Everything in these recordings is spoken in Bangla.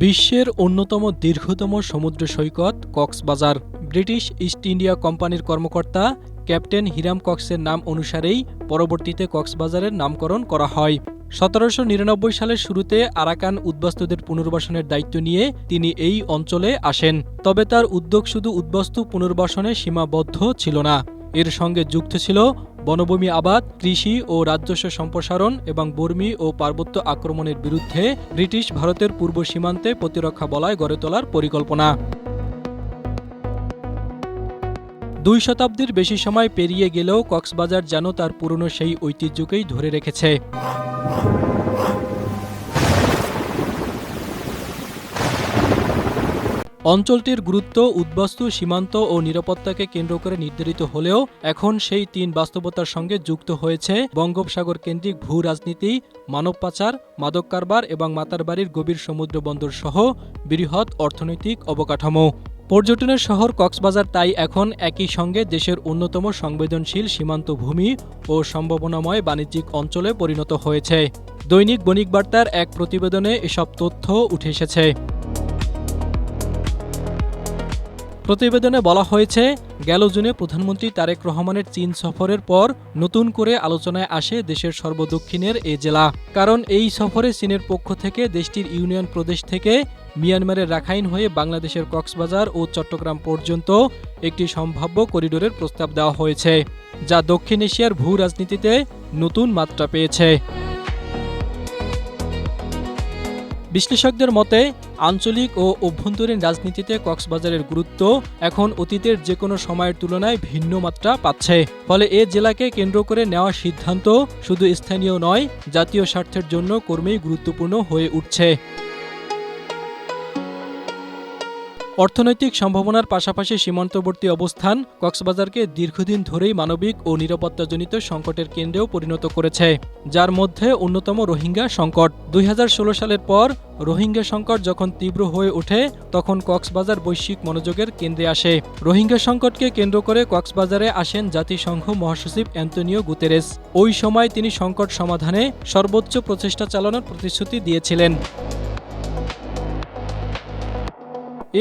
বিশ্বের অন্যতম দীর্ঘতম সমুদ্র সৈকত কক্সবাজার। ব্রিটিশ ইস্ট ইন্ডিয়া কোম্পানির কর্মকর্তা ক্যাপ্টেন হিরাম কক্সের নাম অনুসারেই পরবর্তীতে কক্সবাজারের নামকরণ করা হয়। ১৭৯৯ সালের শুরুতে আরাকান উদ্বাস্তুদের পুনর্বাসনের দায়িত্ব নিয়ে তিনি এই অঞ্চলে আসেন। তবে তার উদ্যোগ শুধু উদ্বাস্তু পুনর্বাসনে সীমাবদ্ধ ছিল না, এর সঙ্গে যুক্ত ছিল বনভূমি আবাদ, কৃষি ও রাজস্ব সম্প্রসারণ এবং বর্মী ও পার্বত্য আক্রমণের বিরুদ্ধে ব্রিটিশ ভারতের পূর্ব সীমান্তে প্রতিরক্ষা বলয় গড়ে তোলার পরিকল্পনা। ২ শতাব্দীর বেশি সময় পেরিয়ে গেলেও কক্সবাজার যেন তার পুরনো সেই ঐতিহ্যকেই ধরে রেখেছে। অঞ্চলটির গুরুত্ব উদ্বাস্তু, সীমান্ত ও নিরাপত্তাকে কেন্দ্র করে নির্ধারিত হলেও এখন সেই ৩ বাস্তবতার সঙ্গে যুক্ত হয়েছে বঙ্গোপসাগর কেন্দ্রিক ভূ রাজনীতি, মানব পাচার, মাদক কারবার এবং মাতারবাড়ির গভীর সমুদ্র বন্দর সহ বৃহৎ অর্থনৈতিক অবকাঠামো। পর্যটনের শহর কক্সবাজার তাই এখন একই সঙ্গে দেশের অন্যতম সংবেদনশীল সীমান্ত ভূমি ও সম্ভাবনাময় বাণিজ্যিক অঞ্চলে পরিণত হয়েছে। দৈনিক বণিক বার্তার এক প্রতিবেদনে এসব তথ্য উঠে এসেছে। প্রতিবেদনে বলা হয়েছে, গেল জুনে প্রধানমন্ত্রী তারেক রহমানের চীন সফরের পর নতুন করে আলোচনায় আসে দেশের সর্বদক্ষিণের এ জেলা। কারণ এই সফরে চীনের পক্ষ থেকে দেশটির ইউনিয়ন প্রদেশ থেকে মিয়ানমারের রাখাইন হয়ে বাংলাদেশের কক্সবাজার ও চট্টগ্রাম পর্যন্ত একটি সম্ভাব্য করিডোরের প্রস্তাব দেওয়া হয়েছে, যা দক্ষিণ এশিয়ার ভূ রাজনীতিতে নতুন মাত্রা পেয়েছে। বিশ্লেষকদের মতে, আঞ্চলিক ও অভ্যন্তরীণ রাজনীতিতে কক্সবাজারের গুরুত্ব এখন অতীতের যে কোনো সময়ের তুলনায় ভিন্ন মাত্রা পাচ্ছে। ফলে এ জেলাকে কেন্দ্র করে নেওয়া সিদ্ধান্ত শুধু স্থানীয় নয়, জাতীয় স্বার্থের জন্য ক্রমেই গুরুত্বপূর্ণ হয়ে উঠছে। অর্থনৈতিক সম্ভাবনার পাশাপাশি সীমান্তবর্তী অবস্থান কক্সবাজারকে দীর্ঘদিন ধরেই মানবিক ও নিরাপত্তাজনিত সংকটের কেন্দ্রেও পরিণত করেছে, যার মধ্যে অন্যতম রোহিঙ্গা সংকট। ২০১৬ সালের পর রোহিঙ্গা সংকট যখন তীব্র হয়ে ওঠে, তখন কক্সবাজার বৈশ্বিক মনোযোগের কেন্দ্রে আসে। রোহিঙ্গা সংকটকে কেন্দ্র করে কক্সবাজারে আসেন জাতিসংঘ মহাসচিব অ্যান্তোনিও গুতেরেস। ওই সময় তিনি সংকট সমাধানে সর্বোচ্চ প্রচেষ্টা চালানোর প্রতিশ্রুতি দিয়েছিলেন।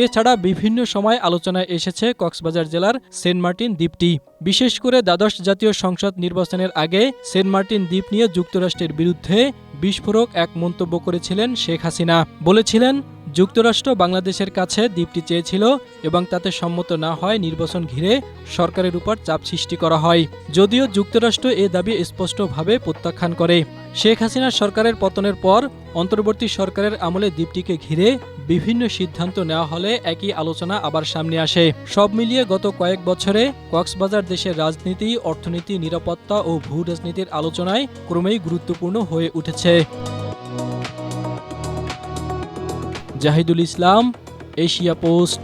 এছাড়া বিভিন্ন সময় আলোচনায় এসেছে কক্সবাজার জেলার সেন্ট মার্টিন দ্বীপটি। বিশেষ করে দ্বাদশ জাতীয় সংসদ নির্বাচনের আগে সেন্ট মার্টিন দ্বীপ নিয়ে যুক্তরাষ্ট্রের বিরুদ্ধে বিস্ফোরক এক মন্তব্য করেছিলেন শেখ হাসিনা। বলেছিলেন, যুক্তরাষ্ট্র বাংলাদেশের কাছে দ্বীপটি চেয়েছিল এবং তাতে সম্মত না হয় নির্বাচন ঘিরে সরকারের উপর চাপ সৃষ্টি করা হয়। যদিও যুক্তরাষ্ট্র এ দাবি স্পষ্টভাবে প্রত্যাখ্যান করে। শেখ হাসিনার সরকারের পতনের পর অন্তর্বর্তী সরকারের আমলে দ্বীপটিকে ঘিরে বিভিন্ন সিদ্ধান্ত নেওয়া হলে একই আলোচনা আবার সামনে আসে। সব মিলিয়ে গত কয়েক বছরে কক্সবাজার দেশের রাজনীতি, অর্থনীতি, নিরাপত্তা ও ভূ রাজনীতির আলোচনায় ক্রমেই গুরুত্বপূর্ণ হয়ে উঠেছে। জাহিদুল ইসলাম, এশিয়া পোস্ট।